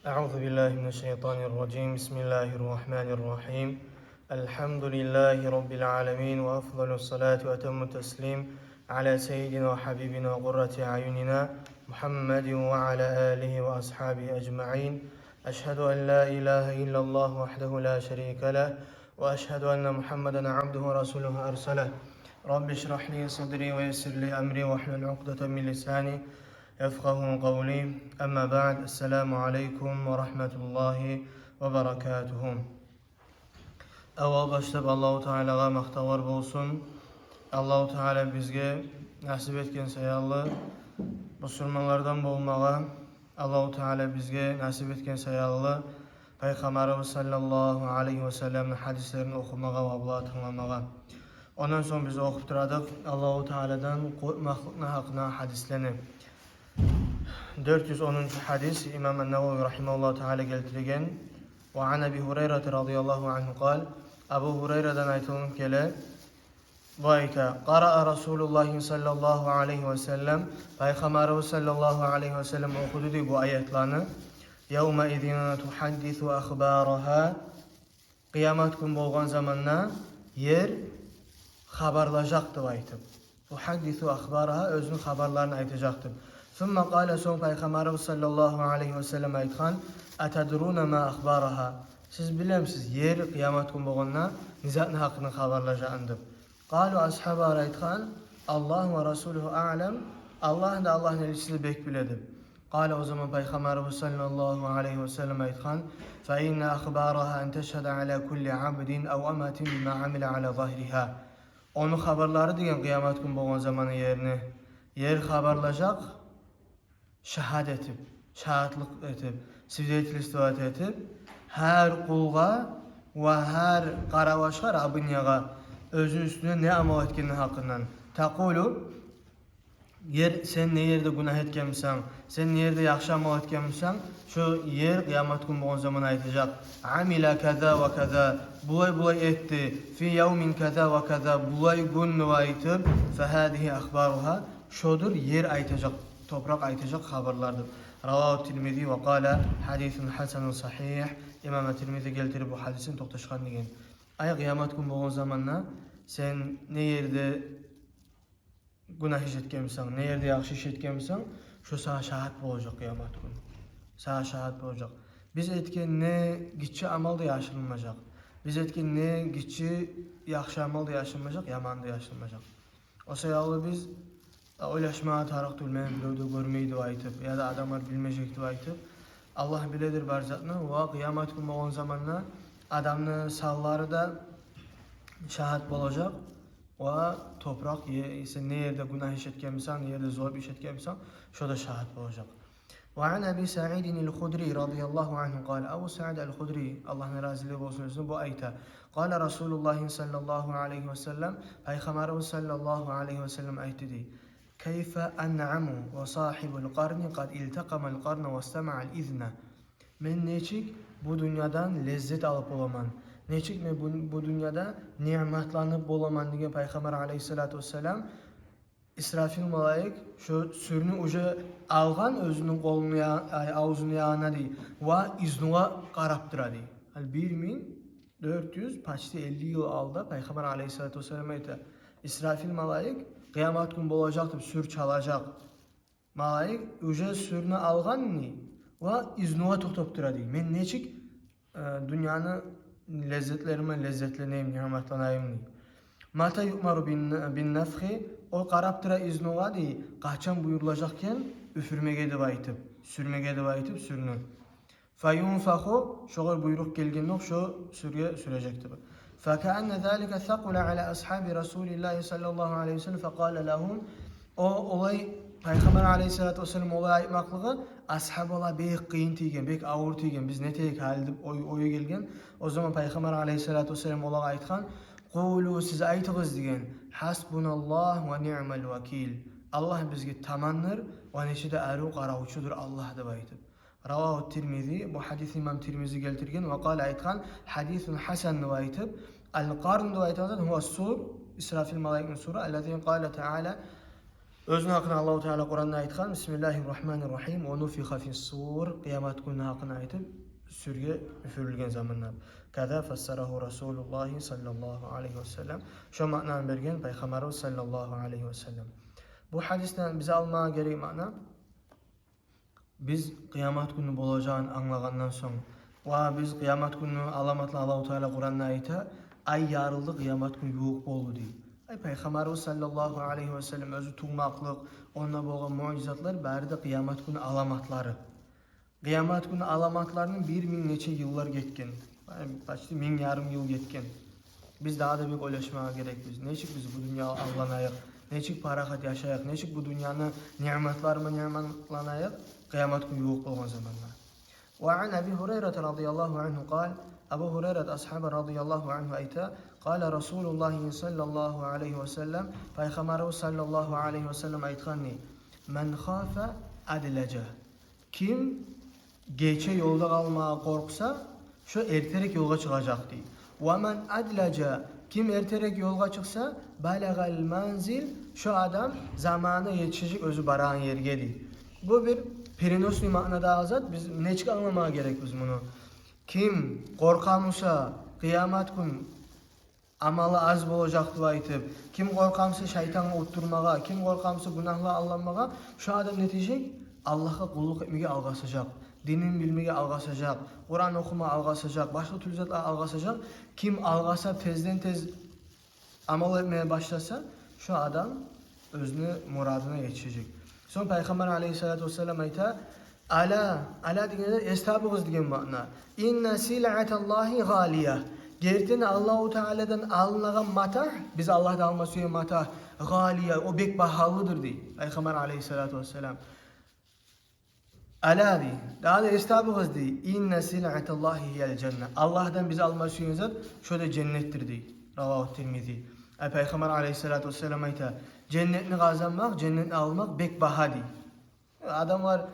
أعوذ بالله من الشيطان الرجيم بسم الله الرحمن الرحيم الحمد لله رب العالمين وأفضل الصلاة وأتم التسليم على سيدنا وحبيبنا وقرة أعيننا محمد وعلى آله وأصحابه أجمعين أشهد أن لا إله إلا الله وحده لا شريك له وأشهد أن محمدا عبده ورسوله أرسله رب اشرح لي صدري ويسر لي أمري واحلل عقدة من لساني يفقه قولي أما بعد السلام عليكم ورحمة الله وبركاته. Evvel başlayıp Allahu Teala'ya maqtavar bolsun. Allahu Teala bizge nasip etken sayallı Müslümanlardan bolmağa, Allahu Teala bizge nasip etken sayallı Peygamberimiz sallallahu aleyhi ve sellem'in hadislerini okumağa ve Allah'ı tanımağa. Ondan sonra biz okup duradık Allahu Teala'dan korkmaklıkna hakkına hadislerini. 410. hadis İmam el-Nevevi rahimahullah teala keltirgen ve an Ebi Hureyre radıyallahu anhu kal Ebu Hureyre'den aytılın kele bu ayta qara'a Resulullah sallallahu aleyhi ve sellem Peygamberimiz sallallahu aleyhi ve sellem okudu di bu ayetlerini yevme izin tuhaddisu akhbaraha kıyamet gün bolgan zamanna yer haberlajaktı aytıp tuhaddisu akhbaraha özünün haberlerini aytacaktı. ثم قال son Peygamberimiz sallallahu aleyhi ve sellem aytkan atadruna ma akhbaraha siz bilemsiz yer kıyamet gün bolganda nizatın hakkını haberlajağındı. Qalu ashabu aytkan Allah ve Resuluhu a'lem Allah da Allah'ın elçisi bek biledi. Qala o zaman Peygamberimiz sallallahu aleyhi ve sellem aytkan fa inna akhbaraha en teşhede ala kulli abdin ev amatin bima amile ala zahriha onun haberleri diyen kıyamet gün bolgan zamanı yerini yer haberlajak şahad etip, şahitlik etip, sivdeytil istivat etip, her kulga ve her qaravaşqa Rabbinyağa özün üstüne ne amal etkenin hakkından. Taqulu, yer sen ne yerde günah etkenmisan, sen ne yerde yaxşı amal etkenmisan, şu yer kıyamet gün bolgan zaman aytacak. Amila kaza ve kaza, bulay etti, fi yevmin kaza ve kaza, bulay gün aytıp, fehadihi akhbaruha, şodur yer aytacak. Toprak aytacak haberlardır. Ravahu Tirmizi ve kâle hadisun hasanun sahih. İmam Tirmizi geltirip bu hadisin toqtaşqan degen. Ay kıyamet gün bolgan zamanna sen ne yerde günah iş etkenmisan, ne yerde yaxşı iş etkenmisan, şu sana şahit bolacak kıyamet günü. Sana şahit bolacak. Biz etken ne gitçi amal da yaşanılmayacak. Biz etken ne gitçi yaxşı amal da yaşanmayacak, yaman da yaşanmayacak. O sayılı biz oylaşmağa taraq tülmeyen birovda görmeydi aytıp ya da adamlar bilmeyecekti aytıp Allah biledir barzatını ve kıyamet gün bolgan zamanla adamın sağları da şahit bolacak ve toprak sen ne yerde günah iş etkenmisan, ne yerde zor iş etkenmisan şu da şahit bolacak. Ve an Ebi Sa'idin el-Khudri radıyallahu anhu kal Ebu Sa'id el-Khudri Allah'ın raziliği olsun özünü bu ayta kal Resulullah sallallahu aleyhi ve sellem Peygamberimiz sallallahu aleyhi ve sellem aytidi كيف أنعم وصاحب القرن قد التقم القرن واستمع الإذن men neçik bu dünyadan lezzet alıp olaman neçik bu dünyada nimetlanıp olaman diye Peygamber aleyhissalatu vesselam İsrafil malaik şu sürünü uca algan özünün kolunu ağzını yağına değil ve iznuğa qaraptıra değil. 1400 paçti 50 yıl aldı Peygamber aleyhissalatu vesselam ayta İsrafil malaik kıyamet gün bolacaktır, sür çalacak. Malaik uca sürünü algan ni ve iznuğa toqtaptıra değil. Men neçik dünyanın lezzetleneyim, nimetlanayım ni. Mata yu'maru bin nefhi o qaraptıra iznuğa değil. Qaçan buyurulacakken üfürmege de aytıp, sürmege de aytıp sürünü. Fayunfahu şoğur buyruk gelgen şu sürge sürecektir. فكأن ذلك ثقل على أصحاب رسول الله صلى الله عليه وسلم فقال لهم o olay Peygamber aleyhissalatü vesselam olay aytmaklığı ashabala bek kıyın tiygen, bek ağır tiygen, biz ne teyik halde oyu gelgen. O zaman Peygamber aleyhissalatü vesselam olay aytkan Qulu siz aytığız degen hasbunallah ve ni'mel vakil Allah bizge tamannır ve neçide aru qaravçudur Allah da aytıp. Ravahu Tirmizi bu hadis İmam Tirmizi geltirgen ve kâle aytkan hadisun hasan ve aytıp al-qarn da aytkan huwa sur İsrafil malaikun sura ellezî kâle Teala Özünün hakkında Allah-u Teala Kur'an'da aytkan Bismillahirrahmanirrahim ve nufiha fis-sur kıyamet günü hakkında aytıp sürge üfürülgen zamanlar. Kada fassarahu Rasulullah sallallahu aleyhi ve sellem. Şu ma'nanı bergen Peygamberimiz sallallahu aleyhi ve sellem. Bu hadisten bize almaya gereği ma'na biz kıyamet günü bolacağını anlagandan soň ve biz kıyamet günü alamatla Allah-u Teala Kur'an'da ayta ay yarıldı kıyamet günü yoğuk boldu diye. Peygamberimiz sallallahu aleyhi ve sellem özü tuğmaklık, onunla bolgan mucizatlar bari de kıyamet günü alamatları. Kıyamet günü alamatlarının 1000 neçe yıllar getken. Başta 1000 yarım yıl getken. Biz daha da bir oylaşmaya gerek biz. Neçik biz bu dünya avlanayak, neçik parahat yaşayak, neçik bu dünyanın nimetlanayak, kıyamet günü yoğuk bolgan zamanlar. Ve an Abi Hureyre radıyallahu anhu kal, Abu Hureyre ashabı radıyallahu anhu ayta, Kale Resulullah sallallahu aleyhi ve sellem, Peygamberimiz sallallahu aleyhi ve sellem aytkanni, Men khafe adilece. Kim geçe yolda kalmaya korksa, şu erterek yolga çıkacak diye. Ve men adilece. Kim erterek yolga çıksa, balagal manzil. Şu adam zamanı yetişecek özü barağın yerge diye. Bu bir perinoslu manada azat. Biz neçik anlamaya gerek biz bunu. Kim korkamışsa kıyamet gün amalı az bolacaktı aytıp, kim korkamsa şeytanla utturmağa, kim korkamsa günahla allanmağa, şu adam netecek Allah'a kulluk etmeye algasacak, dinin bilmeye algasacak, Kur'an okuma algasacak, başka tülzatla algasacak. Kim algasa tezden tez amal etmeye başlasa, şu adam özünü muradına geçecek. Son Peygamber aleyhissalatu vesselam ayta, ala degende estabıgız degen ma'na. İnne sil'atallahi galiye. Gerçekten Allah-u Teala'dan alınan matah, biz Allah'tan almasıya matah, galiye, o bek bahalıdır diye. Peygamber aleyhissalatu vesselam. Ala diye, daha da estabıgız diye. İnne sil'atallahi hiyel cennet. Allah'tan biz almasıya zat, şöyle cennettir diye. Ravahu Tirmizi. Peygamber aleyhissalatu vesselam ayta, cennetini kazanmak, cennetini almak bek baha diye. Adamlar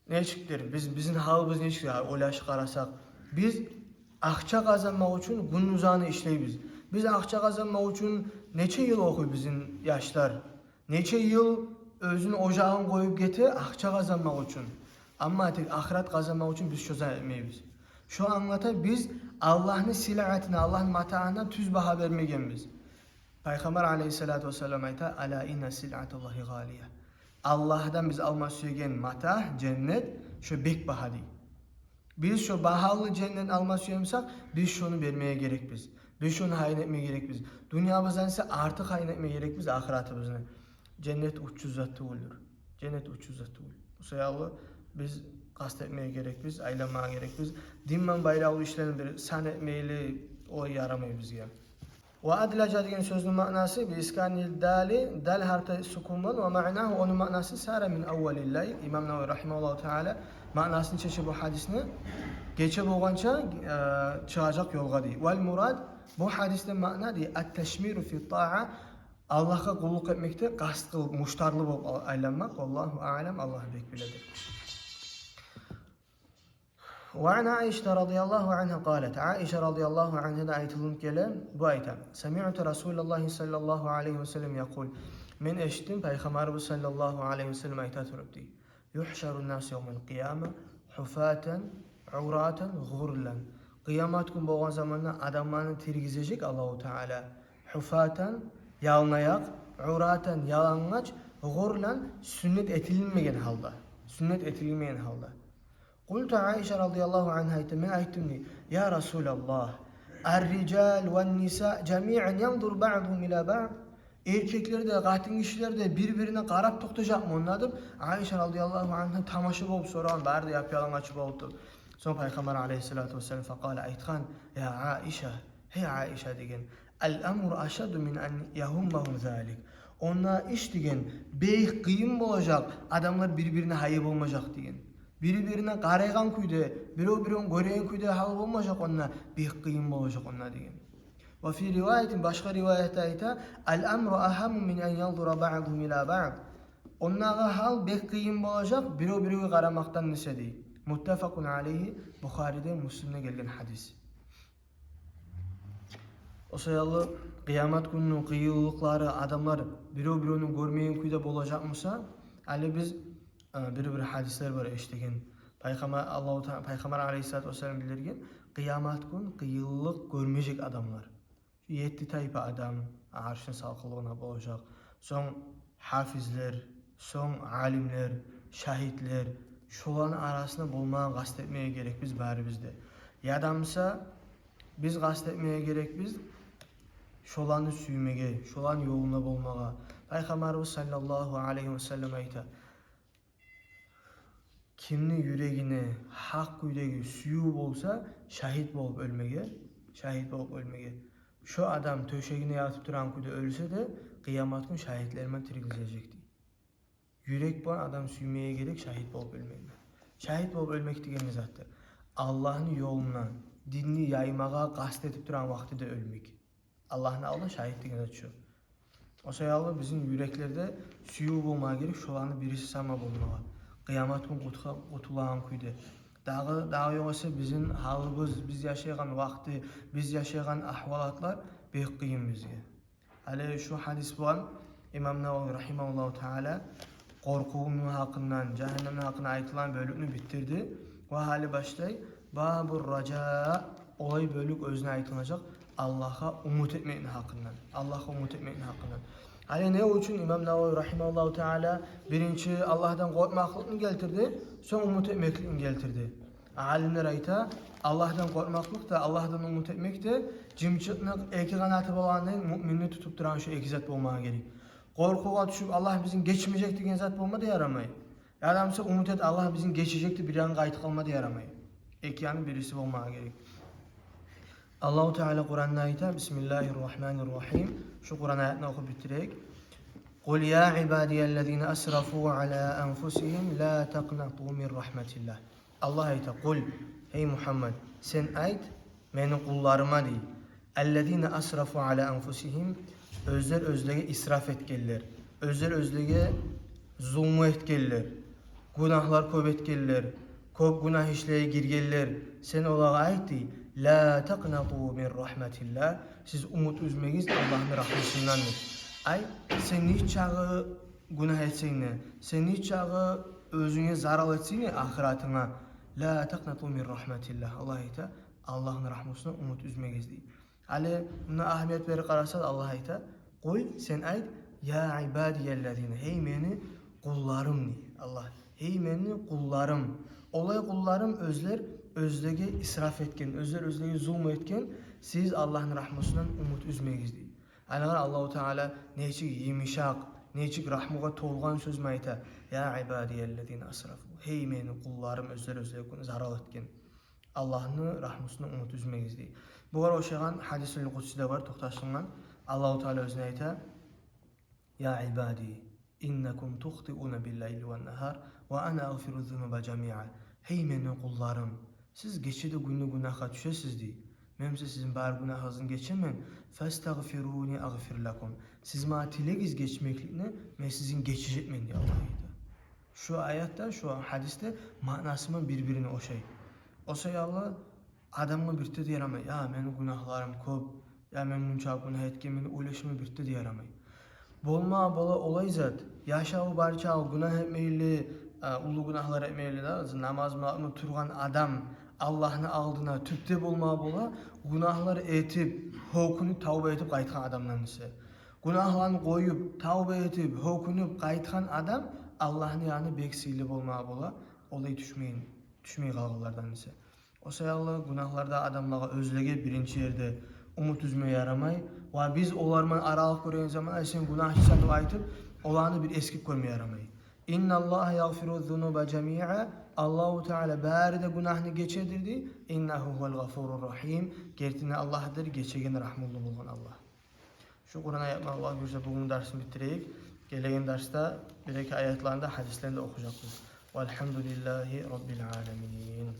ne çıktır? Bizim halımız ne çıktır? Olaş qarasak. Biz akça kazanmak için günün uzağını işleybiz. Biz akça kazanmak için neçe yıl okuyor bizim yaşlar. Neçe yıl özünü ocağın koyup getir akça kazanmak için. Ama tek ahiret kazanmak için biz çözen etmeyiz. Şu anlata biz Allah'ın silahatine, Allah'ın matağına tüz baha vermegen biz. Peygamber aleyhissalatu vesselam ayta ala inne silatallahi galiye. Allah'dan biz almak söylegen matah, cennet şu bek baha değil. Biz şu bahalı cennet almak söylüyorsak biz şunu vermeye gerek biz. Biz şunu hayn etmeye gerek biz. Dünyamızdan ise artık hayn etmeye gerek biz ahiretimizni. Cennet 300 zatı olur. Cennet 300 zatı olur. Bu sayılı biz kast etmeye gerek biz, aylamaya gerek biz. Dinmen bayrağı işlerini bir san etmeyeli o yaramayı bizge. Ve adlaca degen sözün manası bi iskanil dali, dal harfi sukunman ve ma'nahu onun manası sara min evvelillahi. İmam Nevevi rahimehullah teala manasını çeşi bu hadisini geçe bolgança çıkacak yolga diye. Vel murad bu hadisten ma'na diye at-teşmiru fi ta'a Allah'a kulluk etmekte kast kılıp muştarlı bolup aylanmak. Vallahu a'lem. Allah bek biledir. وعن عائشة رضي الله عنها قالت عائشة رضي الله عنها aytılın kele bu ayta Semi'tu Resulullah sallallahu aleyhi ve sellem yakul men eşittim Peygamberimiz sallallahu aleyhi ve sellem aytatırıptı yuhşarun nas yevmel kıyame hufaten uraten gurlan kıyamet gün bolgan zamanda adamlarını tirgizecek Allahu Teala hufaten yalnayak uraten yalangaç gurlan sünnet etilmeyen halda Kultu Aişe radıyallahu anha men aytımni ya Resulallah er-rical ve nisa cemi'an yandur ba'duhum ila ba'd erkekler de kadın kişiler de birbirine qarap toxtayacak mı onladım Aişe radıyallahu anha tamaşa bolup soran barda yapyalan açıp oldu son Peygamber aleyhissalatu vesselam faqala aytgan ya Aişe hey Aişe degen el-emru aşadu min an yahummahum zalik ona iş degen bey kıyım bolacak adamlar birbirine hayıp olmayacak degen Birbirine qaraygan kuyda, biri-birini göregen kuyda hal bolmayacak onna, bek kıyım bolacak onna degen. Ve fi rivayetin başka rivayette ayta, "El-emru ahammu min en yanzura ba'duhum ila ba'd." Onnaga hal bek kıyım bolacak, biri-biriga qaramaktan nesedi. Muttafaqun aleyhi Bukhari'de Müslim'de gelgen hadis. Osayalı kıyamet gününün kıyılıkları adamlar birinin görmeyen kuyda bolacakmasa, Ali biz bir hadisler var eşitegen. Peygamber Aleyhisselatü Vesselam bildirgen, kıyamet gün kıyılık görmeyecek adamlar. 7 tayfa adam arşın salkılığına bolacak. Son hafizler, son alimler, şahitler, şoların arasında bulmaya kastetmeye gerek biz bari bizde. Yadamsa biz kastetmeye gerek biz şolanı süymege, şolan yoluna bulmağa. Peygamberimiz sallallahu aleyhi ve sellem ayta. Kimni yüreğine hak yüreği suyu olsa şahit bolup ölmege, şahit bolup ölmege. Şu adam töşegine yatıp duran kuyda ölse de kıyamet gün şahitlerime tirilecekti. Yürek bu adam süymeye gerek şahit bolup ölmeyme. Şahit bolup ölmek degeni zattır. Allah'ın yoluna, dinini yaymağa kastetip duran vaxtida ölmek. Allah'ın Allah şahit degen zat şu. Osayalı bizim yüreklerde suyu bulmağa gerek, şolanı birisi sama bulmağa. Kıyamet gün kutulan kuyda. Dağı yoksa bizim halımız, biz yaşayan vakti, biz yaşayan ahvalatlar pek kıyım bizge. Hali şu hadis var, İmam Nevavi rahimahullahu teala korkuğunun hakkından, cehennemin hakkında aytılan bölümünü bitirdi. Ve hali başlay, babur raca, olay bölük özüne aytılacak Allah'a umut etmeyin hakkından. Allah'a umut etmeyin hakkından. Hali ne için İmam Nevavi rahimahullahu teala birinci Allah'tan korkmaklıkını geltirdi, son umut etmekliğini geltirdi. Alimler ayta Allah'tan korkmaklık da Allah'tan umut etmek de cimçıklık eki kanatı olanın müminini tutup duran şu iki zat olmaya gerek. Korkuğa düşüp Allah bizim geçmeyecek diyen zat olma da yaramayı. Adamsa umut et Allah bizim geçecekti bir an kayıt kalma da yaramayı. Eki yanı birisi olmaya gerek. Allah-u Teala Kur'an'da ayta Bismillahirrahmanirrahim. Şu Kur'an ayetini okup bitirek. قُلْ يَا عِبَادِيَ الَّذ۪ينَ أَسْرَفُوا عَلَى أَنْفُسِهِمْ لَا تَقْنَطُوا مِنْ رَحْمَةِ اللّٰهِ. Allah ayta kul hey Muhammed sen ayt meni kullarıma dey. Ellezine asrafu ala enfusihim özler özlege israf etkenler. Özler özlege zulmü etkenler. Günahlar köp etkenler. Köp günah işleye girgenler. Sen olağa ayt dey. La taqnatu min rahmetillah. Siz umut üzmegiz Allah'ın rahmetinden. Ay sen hiç çağı günah etsene. Sen hiç çağı özüne zarar etsene ahiretine. La taqnatu min rahmetillah. Allah ayta Allah'ın rahmetine umut üzmegiz dey. Ali buna ahmiyet veri qarasa Allah ayta kul sen ayt ya ibadiyellezine hey meni kullarım dey. Allah hey meni kullarım. Olay kullarım özler özlege israf etken, özler özlege zulm etken siz Allah'ın rahmetinden umut üzmegiz dey. Allah-u Teala neçik yemişak, neçik rahmuga tolgan söz mayta. Ya ibadiyellezine asrafu. Hey meni kullarım özler özlege zarar etken. Allah'ın rahmetinden umut üzmegiz dey. Bu var oşağın hadis-ül kudside var toxtaşından. Allah-u Teala özüne ayta. Ya ibadi innekum tuhti'una bil-leyli ven-nahar ve ana agfiru zunuba cemi'a. Hey meni kullarım. Siz geçide günlü günaha düşesiz dey. Memse sizin bar günahınızın geçemen. Festagfiruni agfir lakum. Siz ma tilegiz geçmekliğine men sizin geçecek men diye Allah ayta. Şu ayette, şu hadiste manasının birbirine o şey. O şey Allah adamı birte diyeramay. Ya benim günahlarım köp. Ya ben bunca günah etkemin ulaşımı birte diyeramay. Bolma bola olay zat. Yaşağı barçağı günah etmeyli, ulu günahlar etmeyli da namaz mı turgan adam Allah'ın aldığına tüpte bolma bola günahları etip hokunu tavba etip qaytkan adamdan ise. Günahlarını koyup tavba etip hokunu qaytkan adam Allah'ın yani beksili bolma bola olay düşmeyi kalgılardan ise. O sayılı günahlarda adamlara özlege birinci yerde umut üzmeye yaramay. Ve biz olarman aralık gören zaman sen günahçısan da aytıp olanı bir eskip görmeye yaramay. İnna Allah yaghfiru zunuba cemi'a. Allahu Teala bari de günahını geçedirdi. İnnehu huvel gafurur rahim. Gertine Allah'dır, geçegen rahmullu bulgan Allah. Şu Kur'an ayetini Allah görse bugün dersini bitireyik. Gelegen derste bir iki ayetlerinde hadislerinde okuyacağız. Velhamdülillahi Rabbil alemin.